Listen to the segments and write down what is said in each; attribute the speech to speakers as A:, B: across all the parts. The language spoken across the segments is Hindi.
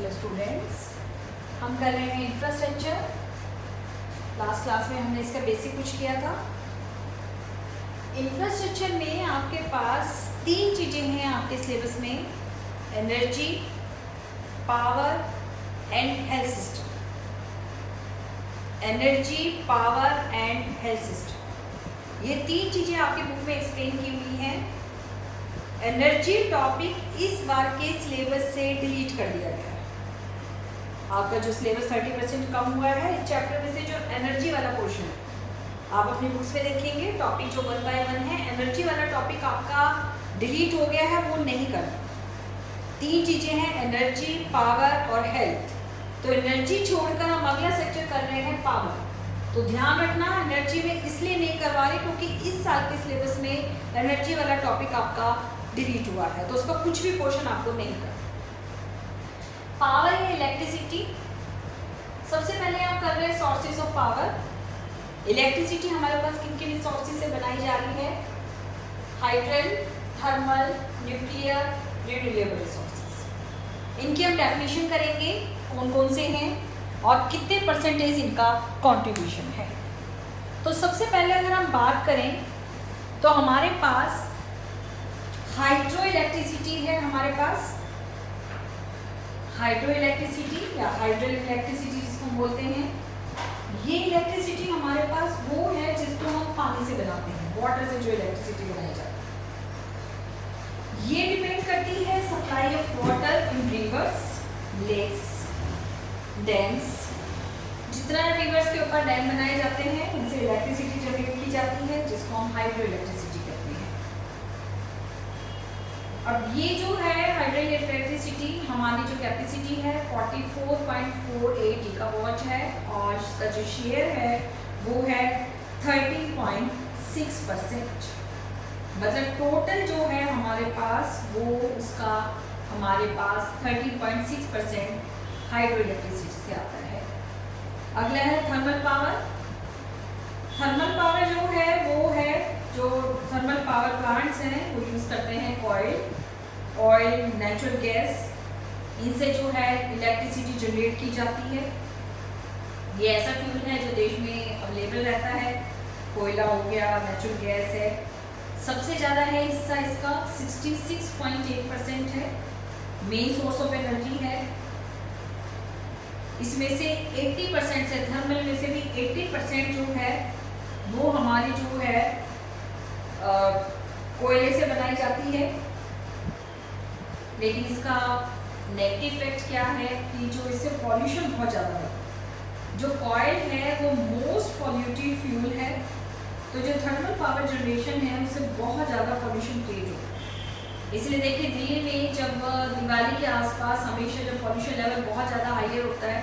A: हेलो स्टूडेंट्स, हम कर रहे हैं इंफ्रास्ट्रक्चर। लास्ट क्लास में हमने इसका बेसिक कुछ किया था। इंफ्रास्ट्रक्चर में आपके पास तीन चीज़ें हैं आपके सिलेबस में: energy, power and health system. Energy, power and health system, ये तीन चीज़ें आपकी बुक में एक्सप्लेन की हुई हैं। एनर्जी टॉपिक इस बार के सिलेबस से डिलीट कर दिया गया है। आपका जो सिलेबस 30% कम हुआ है, इस चैप्टर में से जो एनर्जी वाला पोर्शन है आप अपनी बुक्स में देखेंगे। टॉपिक जो 1 बाय 1 है, एनर्जी वाला टॉपिक आपका डिलीट हो गया है, वो नहीं करना। तीन चीज़ें हैं, एनर्जी, पावर और हेल्थ। तो एनर्जी छोड़कर हम अगला सेक्टर कर रहे हैं पावर। तो ध्यान रखना, एनर्जी में इसलिए नहीं करवा रहे क्योंकि इस साल के सिलेबस में एनर्जी वाला टॉपिक आपका डिलीट हुआ है, तो उसका कुछ भी पोर्शन आपको नहीं करना। पावर है इलेक्ट्रिसिटी। सबसे पहले आप कर रहे हैं सोर्सेज ऑफ पावर। इलेक्ट्रिसिटी हमारे पास किन किन सोर्सेज से बनाई जा रही है? Hydel, thermal, nuclear, renewable resources. इनकी हम डेफिनेशन करेंगे, कौन कौन से हैं और कितने परसेंटेज इनका कंट्रीब्यूशन है। तो सबसे पहले अगर हम बात करें तो हमारे पास हाइड्रो इलेक्ट्रिसिटी है। हमारे पास हाइड्रो इलेक्ट्रिसिटी या हाइड्रल इलेक्ट्रिसिटी जिसको हम बोलते हैं, ये इलेक्ट्रिसिटी हमारे पास वो है जिसको हम पानी से बनाते हैं, वाटर से जो इलेक्ट्रिसिटी बनाई जाती है। ये डिपेंड करती है supply of water in rivers, lakes, dams. जितना रिवर्स के ऊपर डैम बनाए जाते हैं उनसे इलेक्ट्रिसिटी जनरेट की जाती है, जिसको हम हाइड्रो इलेक्ट्रिसिटी कहते हैं। अब ये जो है हाइड्रो इलेक्ट्रिसिटी, हमारी जो कैपेसिटी है 44.48 गीगावाट है और इसका जो शेयर है वो है 13.6%। मतलब टोटल जो है हमारे पास वो उसका हमारे पास 13.6% हाइड्रो इलेक्ट्रिसिटी से आता है। अगला है थर्मल पावर। थर्मल पावर जो है वो है जो थर्मल पावर प्लांट्स हैं वो यूज़ करते हैं ऑयल, नेचुरल गैस। इनसे जो है इलेक्ट्रिसिटी जनरेट की जाती है। ये ऐसा फ्यूल है जो देश में अवेलेबल रहता है। कोयला हो गया, नेचुरल गैस है। सबसे ज़्यादा है हिस्सा इसका 66.8% है। मेन सोर्स ऑफ एनर्जी है। इसमें से 80% से, थर्मल में से भी 80% जो है वो हमारी जो है कोयले से बनाई जाती है। लेकिन इसका नेगेटिव इफेक्ट क्या है कि जो इससे पॉल्यूशन बहुत ज़्यादा है। जो ऑयल है वो मोस्ट पॉल्यूटेड फ्यूल है, तो जो थर्मल पावर जनरेशन है उससे बहुत ज़्यादा पॉल्यूशन क्रिएट होता है। इसलिए देखिए दिल्ली में जब दिवाली के आसपास हमेशा जब पॉल्यूशन लेवल बहुत ज़्यादा हाइयर होता है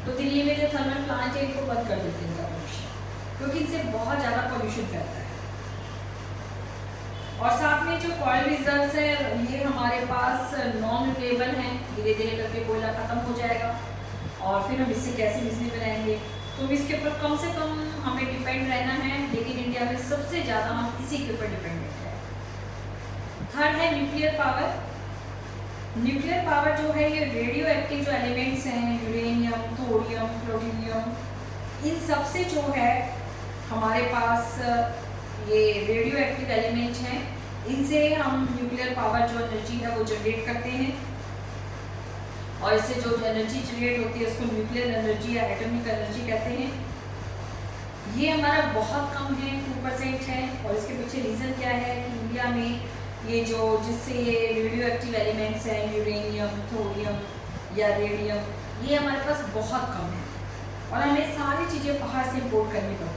A: तो दिल्ली में जो थर्मल प्लांट है इनको बंद कर देते हैं पॉल्यूशन, क्योंकि इससे बहुत ज़्यादा पॉल्यूशन फैलता है। और साथ में जो ऑयल रिजर्व्स है ये हमारे पास नॉन रिन्यूएबल हैं। धीरे धीरे करके कोयला खत्म हो जाएगा और फिर हम इससे कैसे बिजली बनाएंगे, तो इसके ऊपर कम से कम हमें डिपेंड रहना है। लेकिन इंडिया में सबसे ज़्यादा हम इसी के ऊपर डिपेंडेंट है। थर्ड है न्यूक्लियर पावर। न्यूक्लियर पावर जो है ये रेडियो एक्टिव जो एलिमेंट्स हैं, यूरेनियम, थोरियम, प्लूटोनियम, इन सब से जो है हमारे पास ये रेडियो एक्टिव एलिमेंट हैं। इनसे हम न्यूक्लियर पावर जो एनर्जी है वो जनरेट करते हैं और इससे जो एनर्जी जनरेट होती है उसको न्यूक्लियर एनर्जी या एटॉमिक एनर्जी कहते हैं। ये हमारा बहुत कम है, 2% है। और इसके पीछे रीज़न क्या है कि इंडिया में ये जो जिससे ये रेडियो एक्टिव एलिमेंट्स हैं, यूरेनियम, थोरियम या रेडियम, ये हमारे पास बहुत कम है और हमें सारी चीज़ें बाहर से इम्पोर्ट करनी पड़ती है।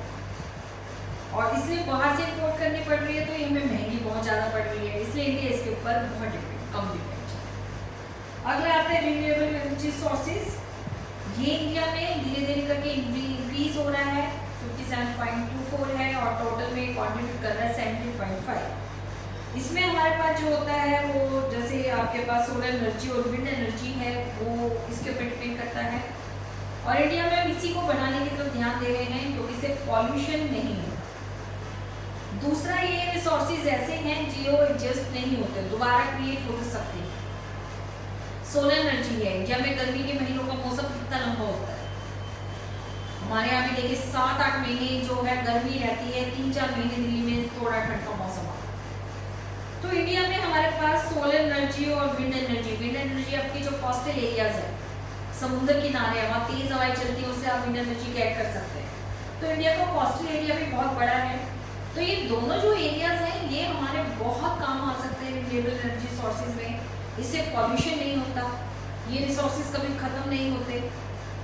A: और इसलिए बाहर से इम्पोर्ट करनी पड़ रही है तो ये हमें महंगी बहुत ज़्यादा पड़ रही है, इसलिए इंडिया इसके ऊपर बहुत कम डिपेंड है। अगला आता है रिन्यूएबल एनर्जी सोर्सेज। ये इंडिया में धीरे धीरे करके इंक्रीज हो रहा है, 57.24 है और टोटल में कॉन्ट्रीब्यूट कर रहा है 70.5। इसमें हमारे पास जो होता है वो जैसे आपके पास सोलर एनर्जी और विंड एनर्जी है वो इसके ऊपर डिपेंड करता है। और इंडिया में हम इसी को बढ़ाने की तरफ ध्यान दे रहे हैं क्योंकि इससे पॉल्यूशन नहीं है। दूसरा, ये रिसोर्सेज ऐसे हैं जो एडजस्ट नहीं होते, दोबारा क्रिएट हो सकते हैं। सोलर एनर्जी है। इंडिया में गर्मी के महीनों का मौसम कितना लंबा होता है? हमारे यहाँ भी देखिए 7-8 महीने जो है गर्मी रहती है, 3-4 महीने दिल्ली में थोड़ा ठंड का मौसम आता है। तो इंडिया में हमारे पास सोलर एनर्जी और विंड एनर्जी। विंड एनर्जी आपकी जो कोस्टल एरियाज है, समुद्र किनारे है, वहाँ तेज हवाएं चलती है, उससे आप विंड एनर्जी कैट कर सकते हैं। तो इंडिया का कोस्टल एरिया भी बहुत बड़ा है। तो ये दोनों जो एरियाज हैं ये हमारे बहुत काम आ सकते हैं रिन्यूएबल एनर्जी सोर्सेज में। इससे पॉल्यूशन नहीं होता, ये रिसोर्सेज कभी खत्म नहीं होते।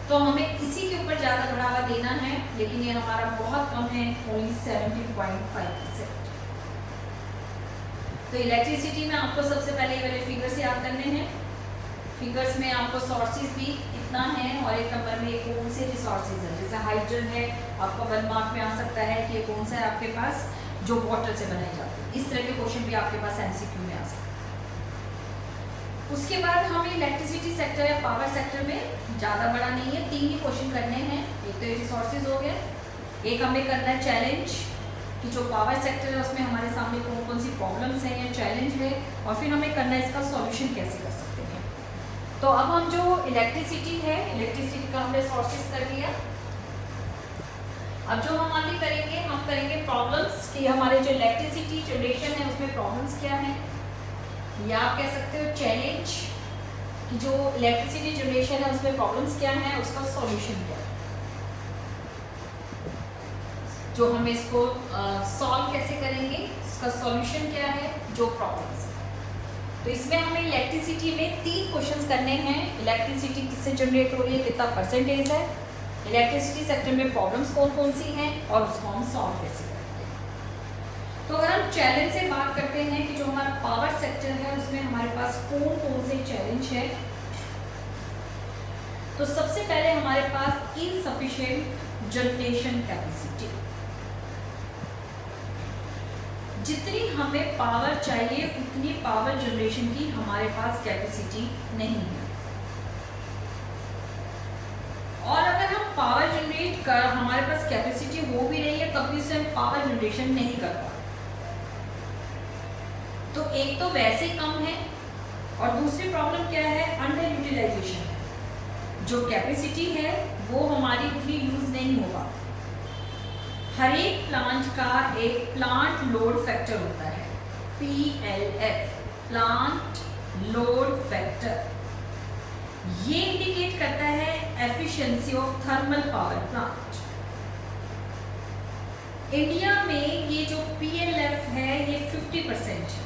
A: तो हमें इसी के ऊपर ज़्यादा बढ़ावा देना है, लेकिन ये हमारा बहुत कम है, ओनली 17.5%। तो इलेक्ट्रिसिटी में आपको सबसे पहले ये वाले फिगर्स याद करने हैं। फिगर्स में आपको सोर्सेज भी कितना है और एक नंबर में ये कौन से रिसोर्सेज है। जैसे हाइड्रोजन है, आपका 1 मार्क में आ सकता है कि ये कौन सा है आपके पास, जो वाटर से बनाई जाती है। इस तरह के क्वेश्चन भी आपके पास एमसीक्यू में आ सकते हैं। उसके बाद हमें इलेक्ट्रिसिटी सेक्टर या पावर सेक्टर में ज़्यादा बड़ा नहीं है, 3 ही क्वेश्चन करने हैं। एक तो रिसोर्सेज हो गए, एक हमें करना है चैलेंज कि जो पावर सेक्टर है उसमें हमारे सामने कौन कौन सी प्रॉब्लम्स हैं या चैलेंज है, और फिर हमें करना है इसका सॉल्यूशन कैसे कर सकते हैं। तो अब हम जो इलेक्ट्रिसिटी है, इलेक्ट्रिसिटी का हमने सोर्सेज कर लिया। अब जो हम आगे करेंगे, हम करेंगे प्रॉब्लम्स कि हमारे जो इलेक्ट्रिसिटी जनरेशन है उसमें प्रॉब्लम्स क्या हैं, या आप कह सकते हो चैलेंज कि जो इलेक्ट्रिसिटी जनरेशन है उसमें प्रॉब्लम्स क्या हैं, उसका सॉल्यूशन क्या है, जो हम इसको सॉल्व कैसे करेंगे, इसका सॉल्यूशन क्या है, जो प्रॉब्लम्स है। तो इसमें हमें इलेक्ट्रिसिटी में 3 क्वेश्चंस करने हैं। इलेक्ट्रिसिटी किससे जनरेट हो रही है, कितना परसेंटेज है, इलेक्ट्रिसिटी सेक्टर में प्रॉब्लम्स कौन कौन सी हैं, और उसको हम सॉल्व कैसे करेंगे। तो अगर हम चैलेंज से बात करते हैं कि जो हमारा पावर सेक्टर है उसमें हमारे पास कौन कौन से चैलेंज है, तो सबसे पहले हमारे पास इनसफिशिएंट जनरेशन कैपेसिटी। जितनी हमें पावर चाहिए उतनी पावर जनरेशन की हमारे पास कैपेसिटी नहीं है। और अगर हम पावर जनरेट कर, हमारे पास कैपेसिटी हो भी रही है तब भी उससे हम पावर जनरेशन नहीं कर पाते। तो एक तो वैसे ही कम है, और दूसरी प्रॉब्लम क्या है, अंडर यूटिलाइजेशन है। जो कैपेसिटी है वो हमारी उतनी यूज नहीं हो पाती। हर एक प्लांट का एक प्लांट लोड फैक्टर होता है, PLF, प्लांट लोड फैक्टर। ये इंडिकेट करता है efficiency of thermal power plant. India में ये जो PLF है ये 50% है।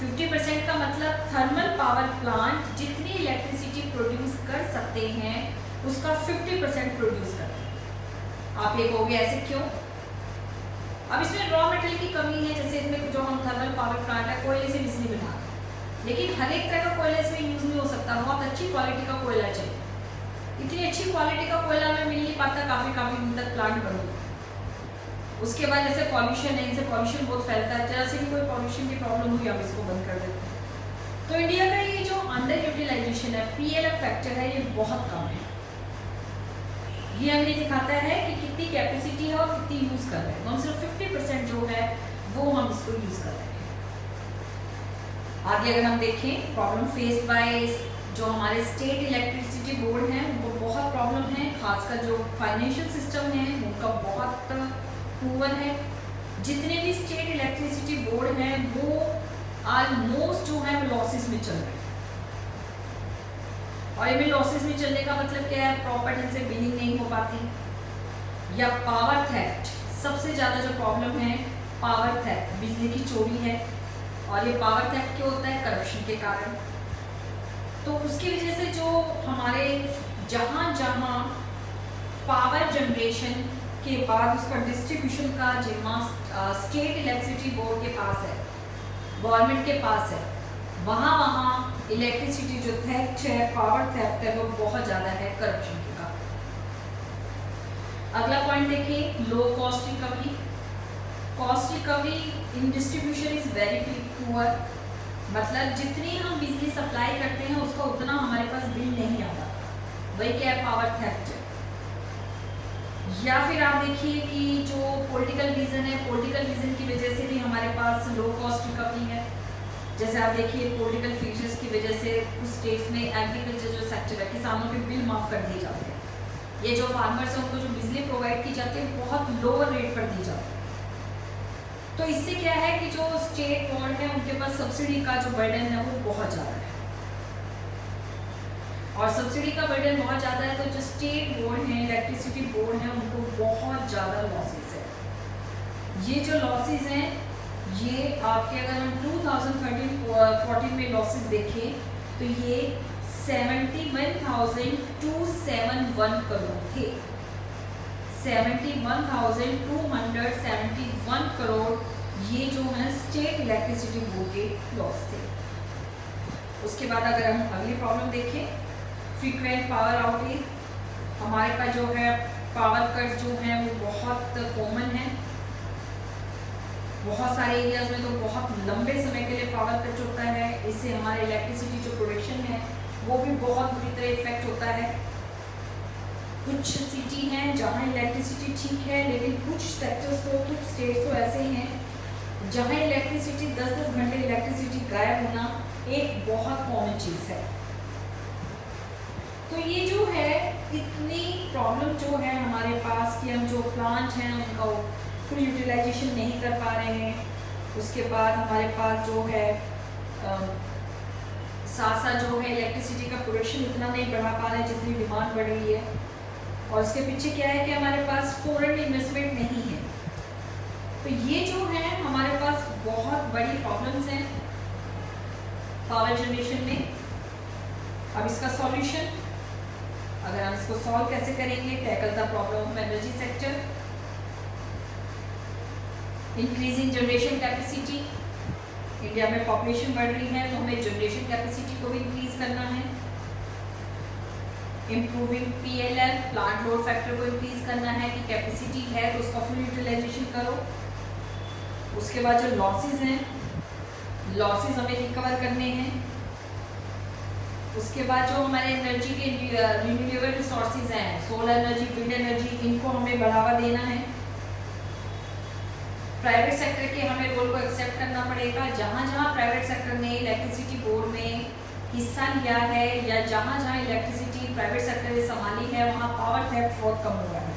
A: 50% का मतलब थर्मल पावर प्लांट जितनी इलेक्ट्रिसिटी प्रोड्यूस कर सकते हैं उसका 50% प्रोड्यूस करते हैं। आप ये कहोगे ऐसे क्यों? अब इसमें रॉ मटेरियल की कमी है। जैसे इसमें जो हम थर्मल पावर प्लांट है कोयले से बिजली बना रहे हैं, लेकिन हर एक तरह का कोयला इसमें यूज नहीं हो सकता। बहुत अच्छी क्वालिटी का कोयला चाहिए। इतनी अच्छी क्वालिटी का कोयला हमें मिल नहीं पाता, काफ़ी दिन तक प्लांट बंद। उसके बाद जैसे पॉल्यूशन है, इनसे पॉल्यूशन बहुत फैलता है। जैसे भी कोई पॉल्यूशन की प्रॉब्लम हुई हम इसको बंद कर देते हैं। तो इंडिया का ये जो अंडर यूटिलाइजेशन है, PLF फैक्टर है, ये बहुत कम है। ये हमें दिखाता है कि कितनी कैपेसिटी है और कितनी यूज़ कर रहे हैं। तो हम सिर्फ 50% जो है वो हम इसको यूज़ कर रहे हैं। आगे अगर हम देखें प्रॉब्लम फेस बाय जो हमारे स्टेट इलेक्ट्रिसिटी बोर्ड हैं उनको बहुत प्रॉब्लम है। खासकर जो फाइनेंशियल सिस्टम है उनका बहुत पुअर है। जितने भी स्टेट इलेक्ट्रिसिटी बोर्ड हैं वो ऑलमोस्ट जो है वो लॉसेस में चल रहे हैं। और इनमें लॉसेस में चलने का मतलब क्या है, प्रॉपर ढंग से बिलिंग नहीं हो पाती, या पावर थेफ्ट। सबसे ज़्यादा जो प्रॉब्लम है पावर थेफ्ट, बिजली की चोरी है। और ये पावर थेफ्ट क्यों होता है, करप्शन के कारण। तो उसकी वजह से जो हमारे जहाँ जहाँ पावर जनरेशन के बाद उसका डिस्ट्रीब्यूशन का जिम्मा स्टेट इलेक्ट्रिसिटी बोर्ड के पास है, गवर्नमेंट के पास है, वहाँ इलेक्ट्रिसिटी जो थेफ्ट है, पावर थेफ्ट है, वो बहुत ज़्यादा है करप्शन के कारण। अगला पॉइंट देखिए, low cost recovery. Cost recovery in distribution is very poor. मतलब जितनी हम बिजली सप्लाई करते हैं उसका उतना हमारे पास बिल नहीं आता। वही क्या है, पावर थेफ्ट है। या फिर आप देखिए कि जो पॉलिटिकल रीजन है, पॉलिटिकल रीजन की वजह से भी हमारे पास लो कॉस्ट रिकवरी है। जैसे आप देखिए पॉलिटिकल फीचर्स की वजह से कुछ स्टेट्स में एग्रीकल्चर जो सेक्टर है, किसानों के बिल माफ़ कर दिए जाते हैं। ये जो फार्मर्स हैं उनको जो बिजली प्रोवाइड की जाती है बहुत लोअर रेट पर दी जाती है। तो इससे क्या है कि जो स्टेट बोर्ड है उनके पास सब्सिडी का जो बर्डन है वो बहुत ज़्यादा है, और सब्सिडी का बर्डन बहुत ज़्यादा है तो जो स्टेट बोर्ड हैं, इलेक्ट्रिसिटी बोर्ड है, उनको बहुत ज़्यादा लॉसेस है। ये जो लॉसेस हैं ये आपके अगर हम 2013-14 में लॉसेस देखें तो ये 71,271 करोड़ थे। 71,271 करोड़ ये जो है स्टेट इलेक्ट्रिसिटी बोर्ड के लॉस थे। उसके बाद अगर हम अगली प्रॉब्लम देखें, फ्रीक्वेंट पावर आउटेज, हमारे पास जो है पावर कट जो है वो बहुत कॉमन है। बहुत सारे एरियाज में तो बहुत लंबे समय के लिए पावर कट होता है। इससे हमारे इलेक्ट्रिसिटी जो प्रोडक्शन है वो भी बहुत बुरी तरह इफेक्ट होता है। कुछ सिटी हैं जहाँ इलेक्ट्रिसिटी ठीक है, लेकिन कुछ सेक्टर्स तो कुछ स्टेट्स तो ऐसे हैं जहाँ इलेक्ट्रिसिटी 10-10 घंटे इलेक्ट्रिसिटी गायब होना एक बहुत कॉमन चीज़ है। तो ये जो है इतनी प्रॉब्लम जो है हमारे पास कि हम जो प्लांट हैं उनका फुल यूटिलाइजेशन नहीं कर पा रहे हैं। उसके बाद हमारे पास जो है साथ साथ जो है इलेक्ट्रिसिटी का प्रोडक्शन इतना नहीं बढ़ा पा रहे जितनी डिमांड बढ़ रही है। और इसके पीछे क्या है कि हमारे पास फॉरेन इन्वेस्टमेंट नहीं है। तो ये जो है हमारे पास बहुत बड़ी प्रॉब्लम्स हैं पावर जनरेशन में। अब इसका सॉल्यूशन, अगर हम इसको सॉल्व कैसे करेंगे, tackle the problem of energy sector, increasing generation capacity. India में पॉपुलेशन बढ़ रही है तो हमें जनरेशन कैपेसिटी को भी इंक्रीज करना है। Improving PLF, plant load factor को इंक्रीज करना है कि कैपेसिटी है तो उसका फुल यूटिलाइजेशन करो। उसके बाद जो लॉसेस हैं, लॉसेस हमें रिकवर करने हैं। उसके बाद जो हमारे एनर्जी के रिन्यूएबल रिसोर्सेज हैं, सोलर एनर्जी, विंड एनर्जी, इनको हमें बढ़ावा देना है। प्राइवेट सेक्टर के हमें रोल को एक्सेप्ट करना पड़ेगा। जहाँ जहाँ प्राइवेट सेक्टर ने इलेक्ट्रिसिटी बोर्ड में हिस्सा लिया है या जहाँ जहाँ इलेक्ट्रिसिटी प्राइवेट सेक्टर ने संभाली है वहाँ पावर थेफ्ट बहुत कम हुआ है।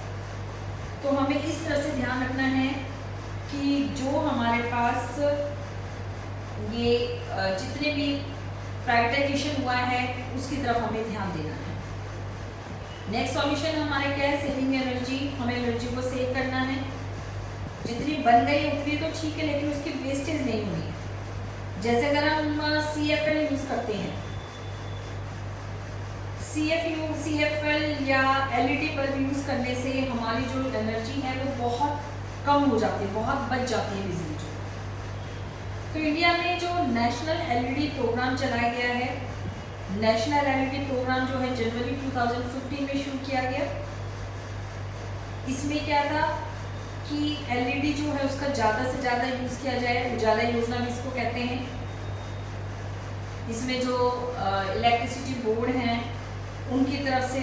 A: तो हमें इस तरह से ध्यान रखना है कि जो हमारे पास ये जितने भी प्राइवेटाइजेशन हुआ है उसकी तरफ हमें ध्यान देना है। नेक्स्ट सॉल्यूशन हमारे क्या है, सेविंग एनर्जी। हमें एनर्जी को सेव करना है। जितनी बन गई उतनी तो ठीक है, लेकिन उसकी वेस्टेज नहीं होनी है। जैसे अगर हम CFL यूज़ करते हैं, CFL या LED बल्ब यूज़ करने से हमारी जो एनर्जी है वो बहुत कम हो जाती है, बहुत बच जाती है बिजली जो। तो इंडिया में जो नेशनल LED प्रोग्राम चलाया गया है, नेशनल LED प्रोग्राम जो है जनवरी 2015 में शुरू किया गया। इसमें क्या था कि LED जो है उसका ज़्यादा से ज़्यादा यूज़ किया जाए। उजाला योजना भी इसको कहते हैं। इसमें जो इलेक्ट्रिसिटी बोर्ड हैं उनकी तरफ से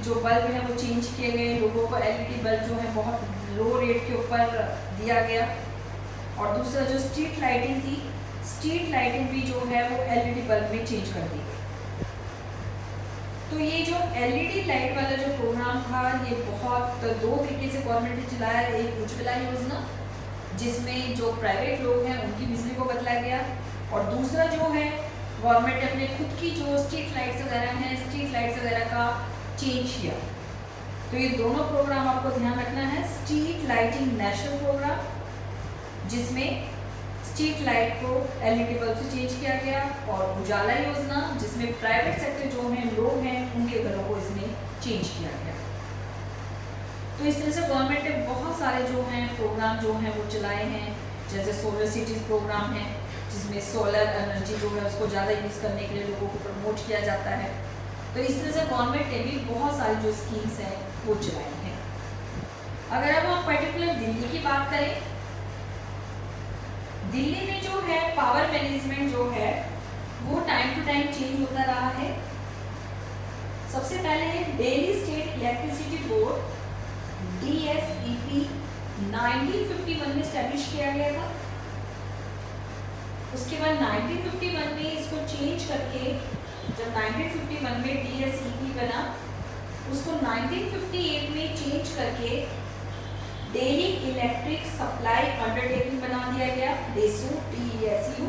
A: जो बल्ब है वो चेंज किए गए। लोगों को LED बल्ब जो है बहुत लो रेट के ऊपर दिया गया। और दूसरा जो स्ट्रीट लाइटिंग थी, स्ट्रीट लाइटिंग भी जो है वो LED बल्ब में चेंज कर दी गई। तो ये जो LED लाइट वाला जो प्रोग्राम था ये बहुत दो तरीके से गवर्नमेंट ने चलाया। एक उज्ज्वला योजना जिसमें जो प्राइवेट लोग हैं उनकी बिजली को बदला गया, और दूसरा जो है गवर्नमेंट ने अपने खुद की जो स्ट्रीट लाइट्स वगैरह हैं, स्ट्रीट लाइट्स वगैरह का चेंज किया। तो ये दोनों प्रोग्राम आपको ध्यान रखना है। स्ट्रीट लाइटिंग नेशनल प्रोग्राम जिसमें स्ट्रीट लाइट को LED बल्ब से चेंज किया गया, और उजाला योजना जिसमें प्राइवेट सेक्टर जो हैं लोग हैं उनके घरों को इसमें चेंज किया गया। तो इस तरह से गवर्नमेंट ने बहुत सारे जो हैं प्रोग्राम जो हैं वो चलाए हैं। जैसे सोलर सिटीज़ प्रोग्राम है जिसमें सोलर एनर्जी जो है उसको ज़्यादा यूज़ करने के लिए लोगों को प्रमोट किया जाता है। तो इस तरह से गवर्नमेंट ने भी बहुत सारी जो स्कीम्स हैं वो चलाई हैं। अगर अब हम पर्टिकुलर दिल्ली की बात करें, दिल्ली में जो है पावर मैनेजमेंट जो है वो टाइम टू टाइम चेंज होता रहा है। सबसे पहले है Delhi state electricity board, DSEB 1951 में स्टैब्लिश किया गया था। उसके बाद 1951 में इसको चेंज करके, जब 1951 में DSEB बना, उसको 1958 में चेंज करके डेली इलेक्ट्रिक सप्लाई अंडरटेकिंग बना दिया गया, DESU, DESU।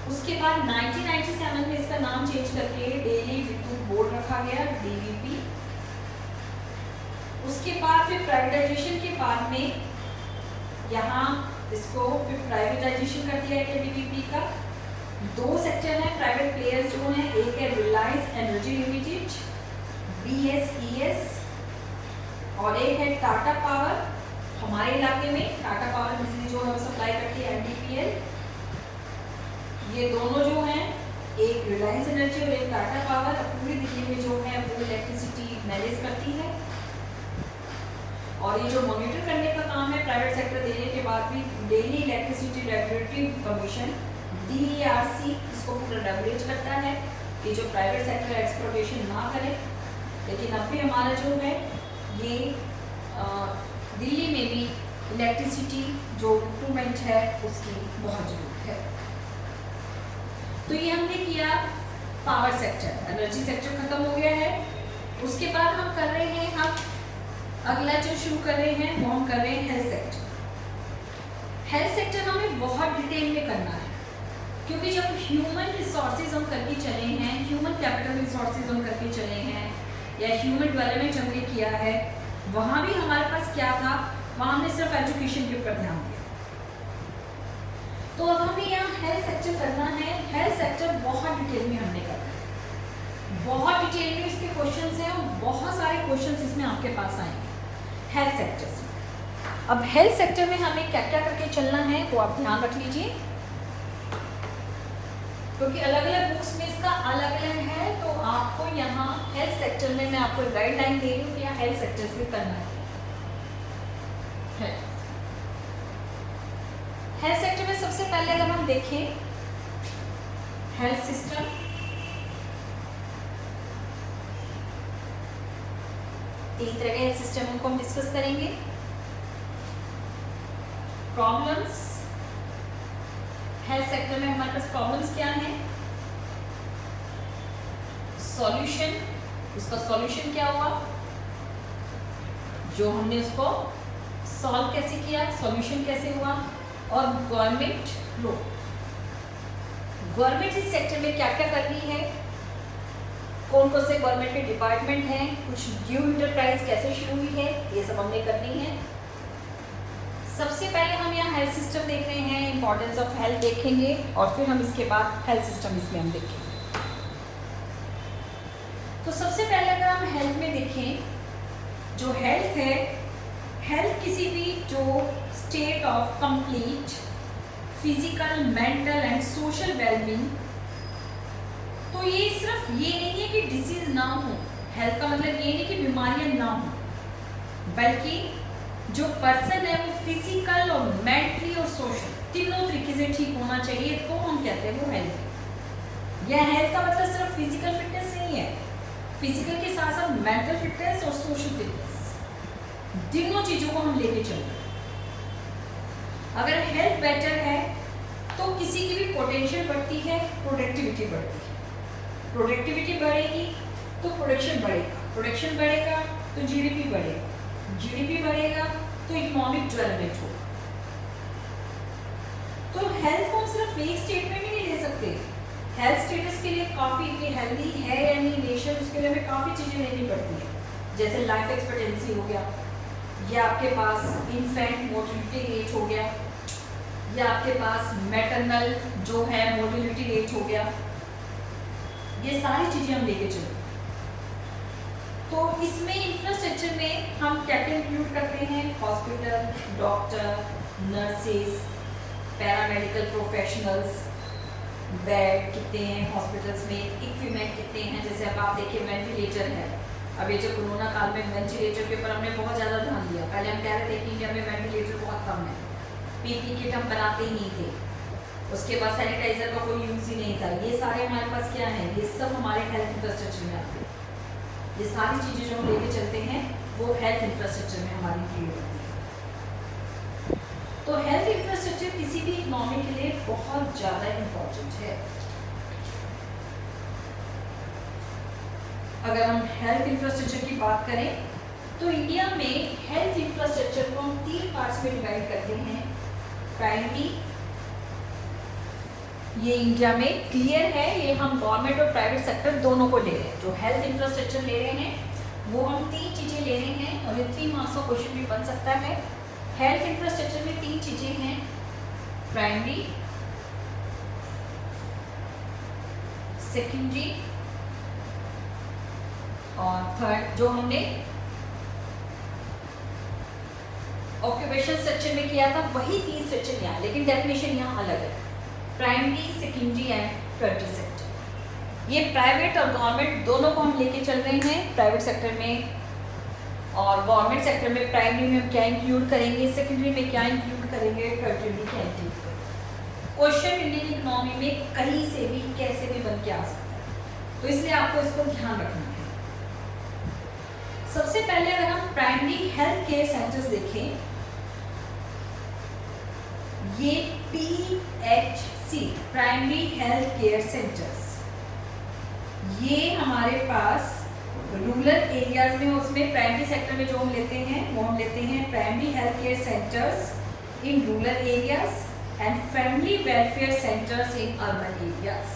A: उसके बाद 1997 में इसका नाम चेंज करके डेली विद्युत बोर्ड रखा गया, DVB। उसके बाद फिर प्राइवेटाइजेशन के बाद में यहाँ इसको फिर प्राइवेटाइजेशन कर दिया गया DVB का। 2 सेक्टर हैं प्राइवेट प्लेयर्स जो हैं, एक है रिलायंस एनर्जी लिमिटेड BSES और एक है टाटा पावर। हमारे इलाके में टाटा पावर बिजली जो है वो सप्लाई करती है NTPL। ये दोनों जो हैं, एक रिलायंस एनर्जी और एक टाटा पावर, पूरी दिल्ली में जो है वो इलेक्ट्रिसिटी मैनेज करती है। और ये जो मॉनिटर करने का काम है प्राइवेट सेक्टर देने के बाद भी, daily electricity regulatory commission DERC इसको पूरा रेगुलेट करता है कि जो प्राइवेट सेक्टर एक्सप्लॉयटेशन ना करे। लेकिन अब भी हमारा जो है ये दिल्ली में भी इलेक्ट्रिसिटी जो इम्प्रूवमेंट है उसकी बहुत ज़रूरत है। तो ये हमने किया पावर सेक्टर, एनर्जी सेक्टर खत्म हो गया है। उसके बाद हम कर रहे हैं, हम अगला जो शुरू कर रहे हैं वो हम कर रहे हैं हेल्थ सेक्टर। हेल्थ सेक्टर हमें बहुत डिटेल में करना है, क्योंकि जब ह्यूमन रिसोर्सेज हम करके चले हैं, ह्यूमन कैपिटल रिसोर्सेज हम करके चले हैं या ह्यूमन डेवलपमेंट हमने किया है, वहाँ भी हमारे पास क्या था, वहाँ हमने सिर्फ एजुकेशन के ऊपर ध्यान दिया। तो अब हमें यहाँ हेल्थ सेक्टर करना है। हेल्थ सेक्टर बहुत डिटेल में हमने करना है, बहुत डिटेल में इसके क्वेश्चंस हैं और बहुत सारे क्वेश्चंस इसमें आपके पास आएंगे हेल्थ सेक्टर में। अब हेल्थ सेक्टर में हमें क्या क्या करके चलना है वो आप ध्यान रख लीजिए, क्योंकि अलग अलग बुक्स में इसका अलग अलग है। तो आपको यहाँ हेल्थ सेक्टर में मैं आपको गाइडलाइन दे रही हूँ कि यहाँ हेल्थ सेक्टर में करना है। हेल्थ सेक्टर में सबसे पहले अगर हम देखें हेल्थ सिस्टम, तीन तरह के हेल्थ सिस्टम को हम डिस्कस करेंगे। प्रॉब्लम्स, हेल्थ सेक्टर में हमारे पास प्रॉब्लम्स क्या हैं, सॉल्यूशन, उसका सॉल्यूशन क्या हुआ, जो हमने उसको सॉल्व कैसे किया, सॉल्यूशन कैसे हुआ, और गवर्नमेंट रोल, गवर्नमेंट इस सेक्टर में क्या क्या कर रही है, कौन कौन से गवर्नमेंट के डिपार्टमेंट हैं, कुछ न्यू इंटरप्राइज कैसे शुरू हुई है, ये सब हमने करनी है। सबसे पहले हम यहाँ हेल्थ सिस्टम देख रहे हैं, इंपॉर्टेंस ऑफ हेल्थ देखेंगे और फिर हम इसके बाद हेल्थ सिस्टम इसमें हम देखेंगे। तो सबसे पहले अगर हम हेल्थ में देखें, जो हेल्थ है, हेल्थ किसी भी जो state of complete physical, mental and social wellbeing. तो ये सिर्फ ये नहीं है कि डिसीज ना हो, हेल्थ का मतलब ये नहीं कि बीमारियां ना हो, बल्कि जो पर्सन है वो फिजिकल और मेंटली और सोशल तीनों तरीके से ठीक होना चाहिए, तो हम कहते हैं वो हेल्थ है। यह हेल्थ का मतलब सिर्फ फिजिकल फिटनेस नहीं है, फिजिकल के साथ साथ मेंटल फिटनेस और सोशल फिटनेस, तीनों चीजों को हम लेके चल रहे हैं। अगर हेल्थ बेटर है तो किसी की भी पोटेंशियल बढ़ती है, प्रोडक्टिविटी बढ़ती है, प्रोडक्टिविटी बढ़ेगी तो प्रोडक्शन बढ़ेगा, प्रोडक्शन बढ़ेगा तो जीडीपी बढ़ेगा, जीडीपी बढ़ेगा तो इकोनॉमिक डेवलपमेंट होगा। तो हेल्थ को हम सिर्फ एक स्टेटमेंट में नहीं ले सकते। हेल्थ स्टेटस के लिए काफ़ी कि हेल्दी है या नहीं नेशन, उसके लिए हमें काफ़ी चीज़ें लेनी पड़ती हैं, जैसे लाइफ एक्सपेक्टेंसी हो गया, या आपके पास इन्फेंट मोर्टिलिटी रेट हो गया, या आपके पास मैटरनल जो है मोर्टिलिटी रेट हो गया, ये सारी चीज़ें हम लेके चलते हैं। तो इसमें इंफ्रास्ट्रक्चर में हम क्या क्या इंक्लूड करते हैं, hospital, doctor, nurses, paramedical professionals, bed कितने हैं हॉस्पिटल्स में, इक्विपमेंट कितने हैं, जैसे अब आप देखिए वेंटिलेटर है। अब ये जो कोरोना काल में वेंटिलेटर के ऊपर हमने बहुत ज़्यादा ध्यान दिया, पहले हम कह रहे थे कि इंडिया में वेंटिलेटर बहुत कम है, पीपी किट हम बनाते ही नहीं थे, उसके बाद सैनिटाइजर का कोई यूज़ ही नहीं था। ये सारे हमारे पास क्या है, ये सब हमारे हेल्थ इंफ्रास्ट्रक्चर में आते हैं। ये सारी चीज़ें जो हम लेके चलते हैं वो हेल्थ इंफ्रास्ट्रक्चर में हमारी इंक्लूड होती है। तो हेल्थ इंफ्रास्ट्रक्चर किसी भी इकोनॉमी के लिए बहुत ज़्यादा इम्पोर्टेंट है। अगर हम हेल्थ इंफ्रास्ट्रक्चर की बात करें तो इंडिया में हेल्थ इंफ्रास्ट्रक्चर को हम 3 पार्ट्स में डिवाइड करते हैं। प्राइमरी, ये इंडिया में क्लियर है, ये हम गवर्नमेंट और प्राइवेट सेक्टर दोनों को ले रहे हैं। जो हेल्थ इंफ्रास्ट्रक्चर ले रहे हैं वो हम 3 चीज़ें ले रहे हैं और ये 3 मार्क्स का क्वेश्चन भी बन सकता है। हेल्थ इंफ्रास्ट्रक्चर में 3 चीज़ें हैं, प्राइमरी, सेकेंडरी और थर्ड। जो हमने ऑक्यूपेशन सेक्शन में किया था वही 3 सेक्शन यहाँ, लेकिन डेफिनेशन यहाँ अलग है। Primary, secondary and tertiary sector. ये प्राइवेट और गवर्नमेंट दोनों को हम लेके चल रहे हैं। प्राइवेट सेक्टर में और गवर्नमेंट सेक्टर में प्राइमरी में हम क्या इंक्लूड करेंगे, सेकेंडरी में क्या इंक्लूड करेंगे, टर्टियरी में क्या इंक्लूड करेंगे। क्वेश्चन इंडियन इकोनॉमी में कहीं से भी कैसे भी बन के आ सकता है, तो इसलिए आपको इसको ध्यान रखना है। सबसे पहले अगर हम प्राइमरी हेल्थ केयर सेंटर्स देखें, ये PHC primary health care centres, ये हमारे पास रूरल एरियाज में, उसमें प्राइमरी सेक्टर में जो हम लेते हैं वो हम लेते हैं primary health care centres in rural areas and family welfare centres in urban areas.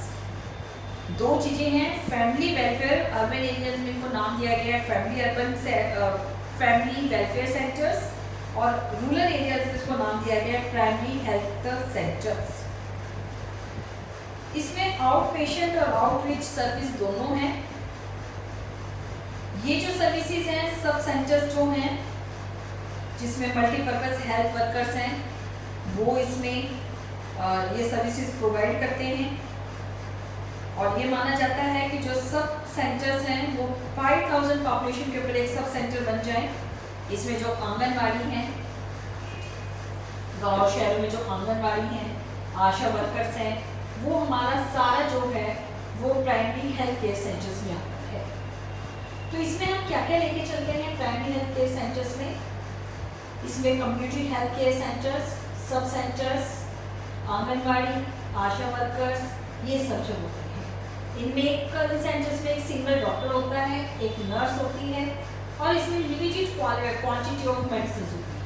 A: 2 चीज़ें हैं, फैमिली वेलफेयर अर्बन एरियाज में इनको नाम दिया गया है फैमिली वेलफेयर सेंटर्स, और रूरल एरियाज में इसको नाम दिया गया है प्राइमरी हेल्थ सेंटर्स। इसमें आउट पेशेंट और आउटरीच सर्विस दोनों हैं। ये जो सर्विसेज हैं, सब सेंटर्स जो हैं जिसमें मल्टीपर्पज हेल्थ वर्कर्स हैं वो इसमें ये सर्विसेज प्रोवाइड करते हैं। और ये माना जाता है कि जो सब सेंटर्स हैं वो 5000 पॉपुलेशन के ऊपर एक सब सेंटर बन जाए। इसमें जो आंगनबाड़ी हैं, गांव शहरों में जो आंगनबाड़ी हैं, आशा वर्कर्स हैं, वो हमारा सारा जो है वो प्राइमरी हेल्थ केयर सेंटर्स में आता है। तो इसमें हम क्या क्या लेके चलते हैं प्राइमरी हेल्थ केयर सेंटर्स में? इसमें कम्युनिटी हेल्थ केयर सेंटर्स, सब सेंटर्स, आंगनबाड़ी, आशा वर्कर्स, ये सब जो होते हैं। इनमें एक सेंटर्स में एक सिंगल डॉक्टर होता है, एक नर्स होती है और इसमें लिमिटेड क्वांटिटी ऑफ मेडिसिन होती है।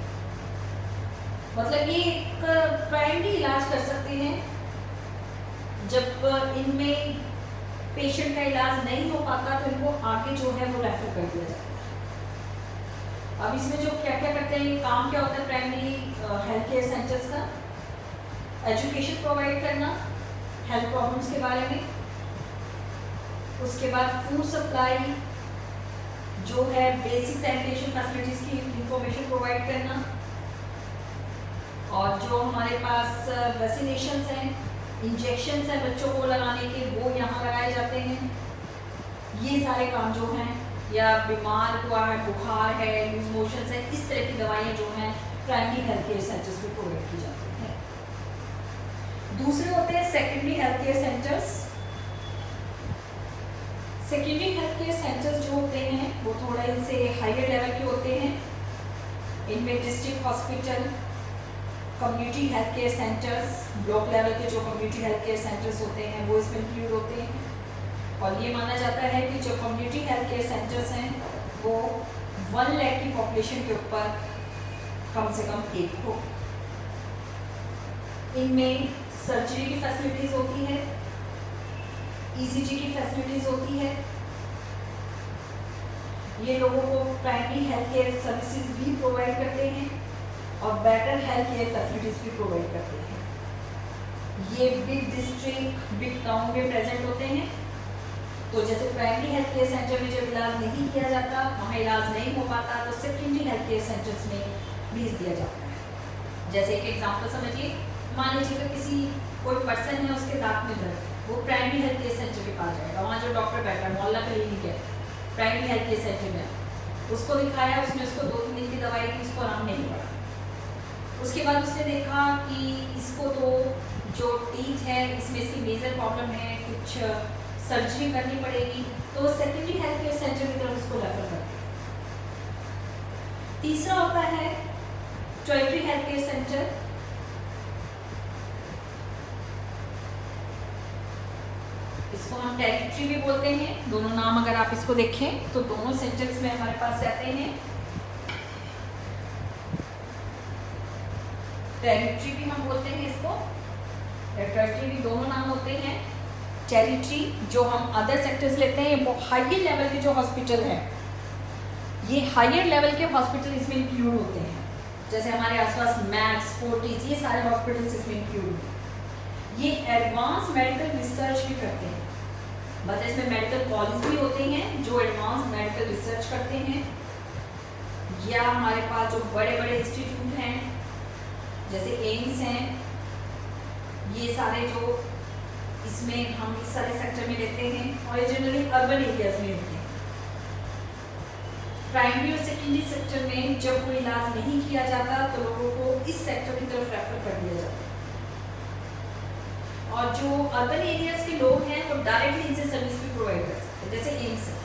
A: मतलब ये एक प्राइमरी इलाज कर सकते हैं। जब इनमें पेशेंट का इलाज नहीं हो पाता तो इनको आगे जो है वो रेफर कर दिया जाता है। अब इसमें जो क्या क्या करते हैं, काम क्या होता है प्राइमरी हेल्थ केयर सेंटर्स का? एजुकेशन प्रोवाइड करना हेल्थ प्रॉब्लम्स के बारे में, उसके बाद फूड सप्लाई जो है, बेसिक सैनिटेशन फैसिलिटीज की इंफॉर्मेशन प्रोवाइड करना, और जो हमारे पास वैक्सीनेशंस हैं, इंजेक्शंस हैं बच्चों को लगाने के, वो यहाँ लगाए जाते हैं। ये सारे काम जो हैं, या बीमार हुआ है, बुखार है, लूज मोशंस है, इस तरह की दवाइयाँ जो हैं प्राइमरी हेल्थ केयर सेंटर्स में प्रोवाइड की जाती हैं। दूसरे होते हैं secondary health care centres. Secondary health care centres जो होते हैं वो थोड़ा इनसे हायर लेवल के होते हैं। इनमें district hospital, community health care centres, block level के जो कम्युनिटी हेल्थ केयर सेंटर्स होते हैं वो इसमें इंक्लूड होते हैं। और ये माना जाता है कि जो कम्युनिटी हेल्थ केयर सेंटर्स हैं वो 1 लाख की पॉपुलेशन के ऊपर कम से कम एक हो। इनमें सर्जरी की फैसिलिटीज़ होती है, ECG की फैसिलिटीज़ होती है। ये लोगों को प्राइमरी हेल्थ केयर सर्विसेज भी प्रोवाइड करते हैं और बेटर हेल्थ केयर फैसिलिटीज़ भी प्रोवाइड करते हैं। ये बिग डिस्ट्रिक्ट, बिग टाउन में प्रेजेंट होते हैं। तो जैसे प्राइमरी हेल्थ केयर सेंटर में जब इलाज नहीं किया जाता, वहाँ इलाज नहीं हो पाता, तो सेकेंडरी हेल्थ केयर सेंटर्स में भेज दिया जाता है। जैसे एक एग्जाम्पल समझिए, मान लीजिए किसी कोई पर्सन है, उसके दांत में दर्द, वो प्राइमरी हेल्थ केयर सेंटर के पास जाएगा। वहाँ जो डॉक्टर बैठा है, मोहल्ला क्लिनिक है, प्राइमरी हेल्थ केयर सेंटर में, उसको दिखाया, उसने उसको 2-3 दिन की दवाई दी, उसको आराम नहीं पड़ा। उसके बाद उसने देखा कि इसको तो जो टीथ है इसमें इसकी मेजर प्रॉब्लम है, कुछ सर्जरी करनी पड़ेगी, तो सेकेंडरी हेल्थ केयर सेंटर की तरफ उसको रेफर करते हैं। तीसरा होता है टर्शियरी हेल्थ केयर सेंटर। इसको हम टेरिटरी भी बोलते हैं। दोनों नाम अगर आप इसको देखें तो दोनों सेंटर्स में हमारे पास रहते हैं। टेरिटरी भी हम बोलते हैं इसको, टेरिटरी भी दोनों नाम होते हैं। टेरिटरी जो हम अदर सेक्टर्स लेते हैं, वो हायर लेवल के जो हॉस्पिटल हैं, ये हायर लेवल के हॉस्पिटल इसमें इंक्लूड होते हैं। जैसे हमारे आसपास मैक्स, फोर्टिस, ये सारे हॉस्पिटल्स इसमें इंक्लूड हैं। ये एडवांस मेडिकल रिसर्च भी करते हैं, मतलब इसमें मेडिकल कॉलेज भी होते हैं जो एडवांस मेडिकल रिसर्च करते हैं। या हमारे पास जो बड़े बड़े इंस्टीट्यूट हैं जैसे एम्स हैं, ये सारे जो इसमें हम इस सारे सेक्टर में लेते हैं, और ये जनरली अर्बन एरियाज में होते हैं। प्राइमरी और सेकेंडरी सेक्टर में जब कोई इलाज नहीं किया जाता तो लोगों को इस सेक्टर की तरफ रेफर कर दिया जाता है, और जो अर्बन एरियाज के लोग हैं वो डायरेक्टली इनसे सर्विस भी प्रोवाइड कर सकते हैं। जैसे एम्स है,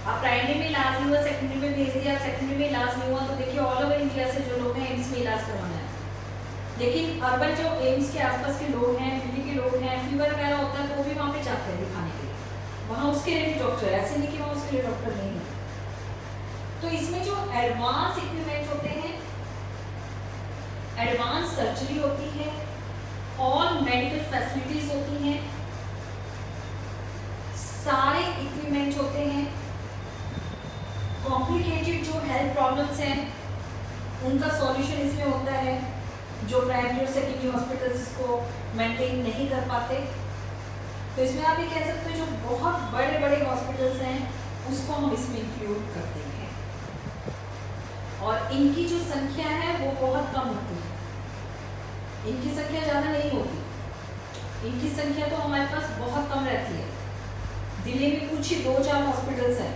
A: आप प्राइमरी में इलाज नहीं हुआ, सेकेंडरी में भेज दिया, सेकेंडरी में इलाज नहीं हुआ, तो देखिए ऑल ओवर इंडिया से जो लोग हैं एम्स में इलाज करवाना है। लेकिन अर्बन जो एम्स के आसपास के लोग हैं, दिल्ली के लोग हैं, फीवर वगैरह होता है तो वो भी वहाँ पे जाते हैं दिखाने के लिए, वहाँ उसके लिए भी डॉक्टर है, ऐसे नहीं कि वहाँ उसके लिए डॉक्टर नहीं है। तो इसमें जो एडवांस इक्विपमेंट होते हैं, एडवांस सर्जरी होती है, ऑल मेडिकल फैसिलिटीज होती हैं, सारे इक्विपमेंट होते हैं। कॉम्प्लिकेटेड जो हेल्थ प्रॉब्लम्स हैं उनका सॉल्यूशन इसमें होता है, जो प्राइमरी और सेकेंडरी हॉस्पिटल्स इसको मेंटेन नहीं कर पाते। तो इसमें आप ये कह सकते हो जो बहुत बड़े बड़े हॉस्पिटल्स हैं उसको हम इसमें इंक्लूड करते हैं, और इनकी जो संख्या है वो बहुत कम होती है, इनकी संख्या ज़्यादा नहीं होती, इनकी संख्या तो हमारे पास बहुत कम रहती है। दिल्ली में कुछ ही 2-4 हॉस्पिटल्स हैं,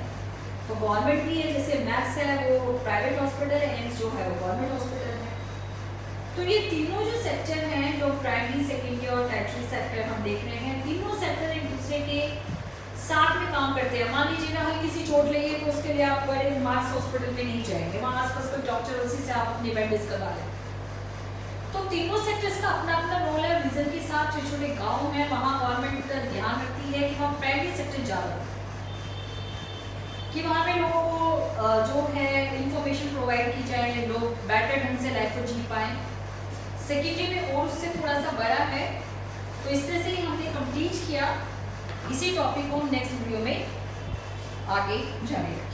A: तो गवर्नमेंट भी है, जैसे मैक्स है वो प्राइवेट हॉस्पिटल है, एम्स जो है वो गवर्नमेंट हॉस्पिटल है। तो ये तीनों जो सेक्टर हैं, जो प्राइमरी, सेकेंडरी और टर्शियरी सेक्टर हम देख रहे हैं, तीनों सेक्टर एक दूसरे के साथ में काम करते हैं। मान लीजिए ना हल्की सी चोट लगी है तो उसके लिए आप बड़े मार्क्स हॉस्पिटल में नहीं जाएंगे, वहाँ आसपास कोई डॉक्टर, उसी से आप अपनी बैंडेज करवा लें। तो तीनों सेक्टर्स का अपना अपना रोल है। रीजन के साथ छोटे छोटे गाँव हैं, वहाँ गवर्नमेंट का ध्यान रखती है कि वहाँ प्राइमरी सेक्टर ज़्यादा हो, कि वहाँ पे लोगों को जो है इंफॉर्मेशन प्रोवाइड की जाए, लोग बेटर ढंग से लाइफ को जी पाएँ। सेकेंडरी में और उससे थोड़ा सा बड़ा है, तो इस तरह से ही हमने कंप्लीट किया। इसी टॉपिक को हम नेक्स्ट वीडियो में आगे जानेंगे।